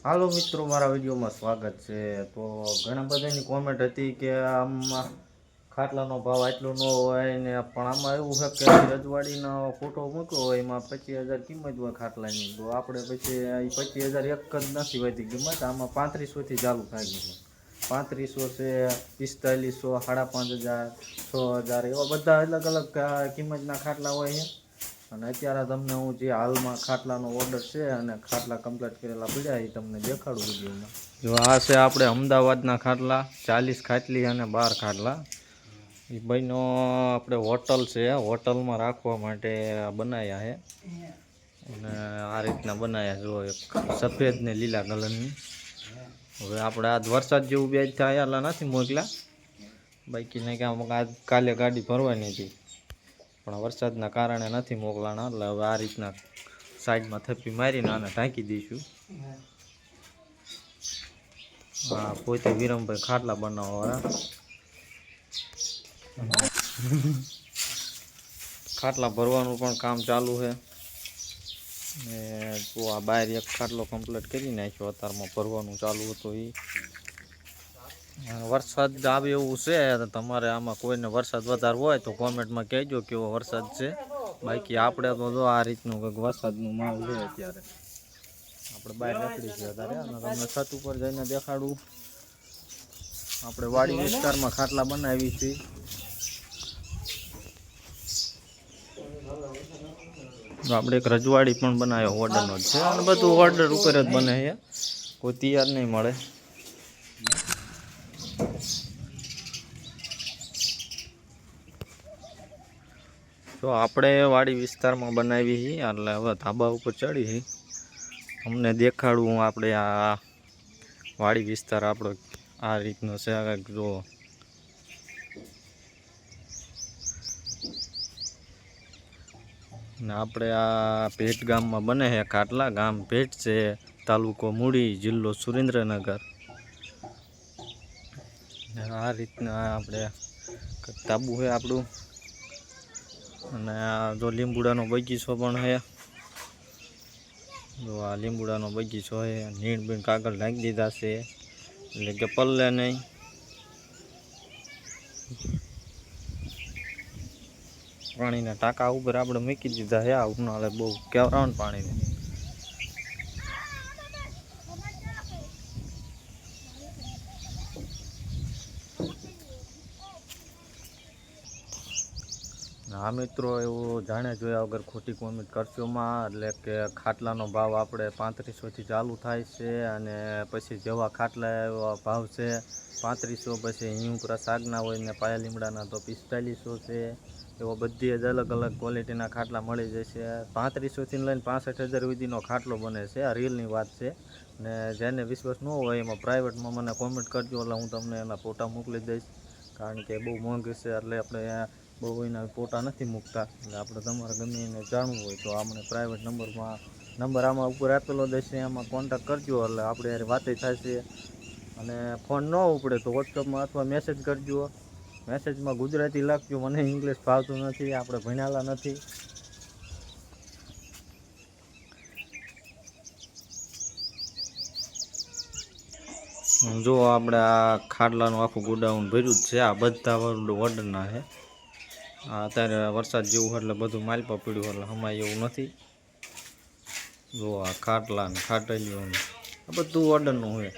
હાલો મિત્રો, મારા વિડીયોમાં સ્વાગત છે। તો ઘણા બધાની કોમેન્ટ હતી કે આમાં ખાટલાનો ભાવ આટલો ન હોય ને, પણ આમાં એવું છે કે રજવાડીનો ફોટો મૂક્યો હોય એમાં 25,000 કિંમત હોય ખાટલાની। તો આપણે પછી 25,000 એક જ નથી હોતી કિંમત, આમાં 3500થી ચાલુ થાય કિંમત। 3500 છે, 4500, 5,500, 6,000 એવા બધા અલગ અલગ કિંમતના ખાટલા હોય છે। અને અત્યારે તમને હું જે હાલમાં ખાટલાનો ઓર્ડર છે અને ખાટલા કમ્પ્લીટ કરેલા પડ્યા એ તમને દેખાડું વિડીયોમાં। જો આ છે આપણે અમદાવાદના ખાટલા, 40 ખાટલી અને 12 ખાટલા। એ ભાઈનો આપણે હોટલ છે, હોટલમાં રાખવા માટે બનાવ્યા છે। અને આ રીતના બનાવ્યા, જો એક સફેદ ને લીલા કલરની। હવે આપણે આજ વરસાદ જેવું બે થયેલા નથી મોકલા, બાકી ને કે આજ કાલે ગાડી ભરવાની હતી, પણ વરસાદના કારણે નથી મોકલાણા। એટલે હવે આ રીતના સાઈડમાં થપ્પી મારીને આને ઢાંકી દઈશું। હા, પોતે વિરમભાઈ ખાટલા બનાવવા ખાટલા ભરવાનું પણ કામ ચાલુ છે। ને તો આ બહાર એક ખાટલો કમ્પ્લીટ કરી નાખ્યો, અત્યારમાં ભરવાનું ચાલુ હતું એ। વરસાદ આવે એવું છે, તમારે આમાં કોઈને વરસાદ વધારે હોય તો કોમેન્ટમાં કહેજો કેવો વરસાદ છે। બાકી આપણે તો જો આ રીતનું કંઈક વરસાદનું માહોલ છે અત્યારે। આપણે બહાર નીકળી છીએ અત્યારે, અને તમને છત ઉપર જઈને દેખાડું। આપણે વાડી વિસ્તારમાં ખાટલા બનાવી છીએ। આપણે એક રજવાડી પણ બનાવ્યો, ઓર્ડરનો જ છે, અને બધું ઓર્ડર ઉપર જ બને છે, કોઈ તૈયાર નહીં મળે। તો આપણે વાડી વિસ્તારમાં બનાવી છે, એટલે હવે ધાબા ઉપર ચડી છે, અમને દેખાડું। આપણે આ વાડી વિસ્તાર આપણો આ રીતનો છે, જો ને આપણે આ ભેટ ગામમાં બને છે ખાટલા, ગામ ભેટ છે, તાલુકો મૂળી, જિલ્લો સુરેન્દ્રનગર। આ રીતના આપણે તાબુ છે આપણું। અને આ જો લીંબુડાનો બગીચો પણ છે, જો આ લીંબુડાનો બગીચો છે, નીણ બીણ કાગળ નાખી દીધા છે, એટલે કે પલ્લે નહીં। પાણીના ટાંકા ઉપર આપણે મૂકી દીધા છે, આ ઉનાળે બહુ કેવરાવાનું પાણીને। હા મિત્રો, એવું જાણ્યા જોયા વગર ખોટી કોમેન્ટ કરશો માં। એટલે કે ખાટલાનો ભાવ આપણે 3500થી ચાલુ થાય છે, અને પછી જેવા ખાટલા એવા ભાવ છે 3500। પછી હિંગુપુરા સાગના હોય ને પાયા લીમડાના તો 4500 છે। એવો બધી જ અલગ અલગ ક્વોલિટીના ખાટલા મળી જશે। 3500થી લઈને 65,000 સુધીનો ખાટલો બને છે, આ રીલની વાત છે। ને જેને વિશ્વાસ ન હોય એમાં પ્રાઇવેટમાં મને કોમેન્ટ કરજો, એટલે હું તમને એના ફોટા મોકલી દઈશ। કારણ કે બહુ મોંઘી છે, એટલે આપણે બહુ એના ફોટા નથી મૂકતા। એટલે આપણે તમારે ગમે એને જાણવું હોય તો આપણે પ્રાઇવેટ નંબર આમાં ઉપર આપેલો દેશે, એમાં કોન્ટેક્ટ કરજો, એટલે આપણે યાર વાતે થશે। અને ફોન ન ઉપડે તો વોટ્સઅપમાં અથવા મેસેજ કરજો। મેસેજમાં ગુજરાતી લખજો, મને ઇંગ્લિશ ફાવતું નથી, આપણે ભણેલા નથી। જો આપણે આ ખાટલાનું આખું ગોડાઉન ભર્યું જ છે, આ બધા ઓર્ડરના છે। અત્યારે વરસાદ જેવું એટલે બધું માલ પર પડ્યું, એટલે હમાય એવું નથી। જો આ ખાટલા ને ખાટલીઓ આ બધું ઓર્ડરનું હોય।